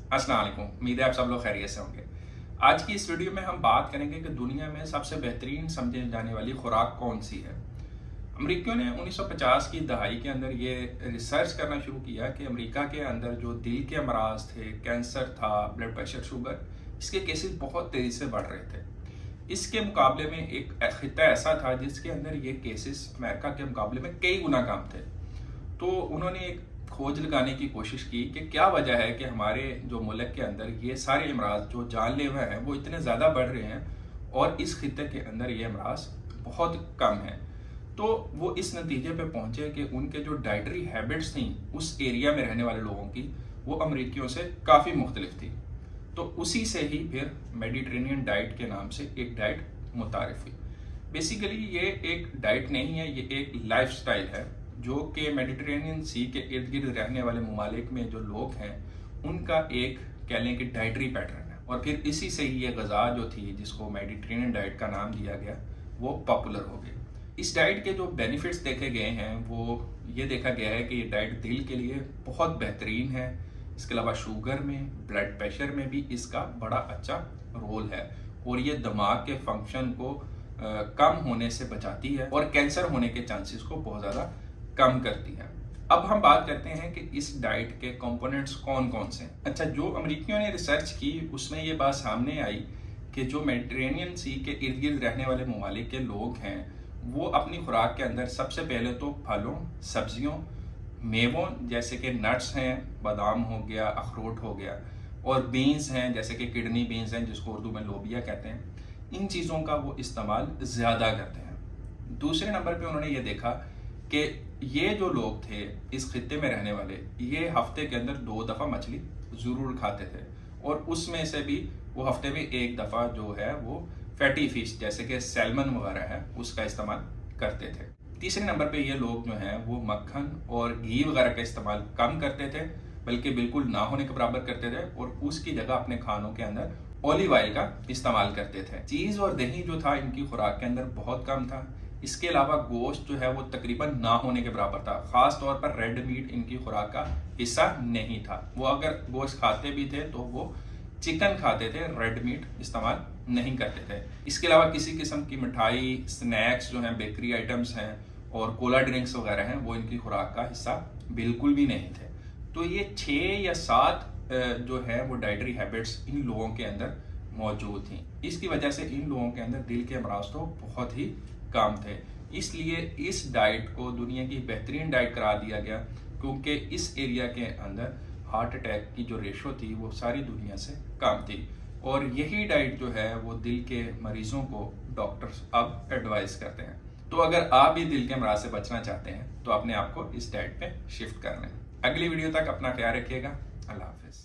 अस्सलाम वालेकुम। उम्मीद है आप सब लोग खैरियत से होंगे। आज की इस वीडियो में हम बात करेंगे कि दुनिया में सबसे बेहतरीन समझी जाने वाली खुराक कौन सी है। अमरीकियों ने 1950 की दहाई के अंदर ये रिसर्च करना शुरू किया कि अमेरिका के अंदर जो दिल के अमराज थे, कैंसर था, ब्लड प्रेशर, शुगर, इसके केसेस बहुत तेज़ी से बढ़ रहे थे। इसके मुकाबले में एक खिता ऐसा था जिसके अंदर ये केसेस अमेरिका के मुकाबले में कई गुना कम थे। तो उन्होंने एक खोज लगाने की कोशिश की कि क्या वजह है कि हमारे जो मुल्क के अंदर ये सारे अमराज जो जानलेवा हैं वो इतने ज़्यादा बढ़ रहे हैं और इस खिते के अंदर ये अमराज बहुत कम हैं। तो वो इस नतीजे पे पहुंचे कि उनके जो डाइटरी हैबिट्स थी उस एरिया में रहने वाले लोगों की, वो अमरीकियों से काफ़ी मुख्तलिफ थी। तो उसी से ही फिर मेडिटेरेनियन डाइट के नाम से एक डाइट मुतारिफ हुई। बेसिकली ये एक डाइट नहीं है, ये एक लाइफ स्टाइल है जो कि मेडिटेरेनियन सी के इर्द गिर्द रहने वाले ममालिक में जो लोग हैं उनका एक कह लें कि डाइटरी पैटर्न है। और फिर इसी से ही ये गज़ा जो थी जिसको मेडिटेरेनियन डाइट का नाम दिया गया वो पॉपुलर हो गई। इस डाइट के जो बेनिफिट्स देखे गए हैं वो ये देखा गया है कि ये डाइट दिल के लिए बहुत बेहतरीन है। इसके अलावा शुगर में, ब्लड प्रेशर में भी इसका बड़ा अच्छा रोल है और ये दिमाग के फंक्शन को कम होने से बचाती है और कैंसर होने के चांसेस को बहुत ज़्यादा कम करती है। अब हम बात करते हैं कि इस डाइट के कंपोनेंट्स कौन कौन से हैं। अच्छा, जो अमेरिकियों ने रिसर्च की उसमें ये बात सामने आई कि जो मेडिटेरेनियन सी के इर्द गिर्द रहने वाले ममालिक के लोग हैं वो अपनी खुराक के अंदर सबसे पहले तो फलों, सब्जियों, मेवों जैसे कि नट्स हैं, बादाम हो गया, अखरोट हो गया, और बीन्स हैं जैसे कि किडनी बीन्स हैं जिसको उर्दू में लोबिया कहते हैं, इन चीज़ों का वो इस्तेमाल ज़्यादा करते हैं। दूसरे नंबर पे उन्होंने ये देखा कि ये जो लोग थे इस खित्ते में रहने वाले, ये हफ्ते के अंदर 2 दफ़ा मछली ज़रूर खाते थे और उसमें से भी वो हफ्ते में 1 दफ़ा जो है वो फैटी फिश जैसे कि सैल्मन वगैरह है उसका इस्तेमाल करते थे। तीसरे नंबर पे ये लोग जो हैं वो मक्खन और घी वगैरह का इस्तेमाल कम करते थे, बल्कि बिल्कुल ना होने के बराबर करते थे और उसकी जगह अपने खानों के अंदर ऑलिव ऑयल का इस्तेमाल करते थे। चीज़ और दही जो था इनकी खुराक के अंदर बहुत कम था। इसके अलावा गोश्त जो है वो तकरीबन ना होने के बराबर था। ख़ास तौर पर रेड मीट इनकी खुराक का हिस्सा नहीं था। वो अगर गोश्त खाते भी थे तो वो चिकन खाते थे, रेड मीट इस्तेमाल नहीं करते थे। इसके अलावा किसी किस्म की मिठाई, स्नैक्स जो हैं, बेकरी आइटम्स हैं और कोला ड्रिंक्स वगैरह हैं वो इनकी खुराक का हिस्सा बिल्कुल भी नहीं थे। तो ये 6 या 7 जो है वो डाइटरी हैबिट्स इन लोगों के अंदर मौजूद थी। इसकी वजह से इन लोगों के अंदर दिल के अमराज तो बहुत ही कम थे। इसलिए इस डाइट को दुनिया की बेहतरीन डाइट करार दिया गया क्योंकि इस एरिया के अंदर हार्ट अटैक की जो रेशो थी वो सारी दुनिया से कम थी और यही डाइट जो है वो दिल के मरीजों को डॉक्टर्स अब एडवाइस करते हैं। तो अगर आप भी दिल के अमराज से बचना चाहते हैं तो अपने आप को इस डाइट पे शिफ्ट करना है। अगली वीडियो तक अपना ख्याल रखिएगा। अल्लाह हाफिज़।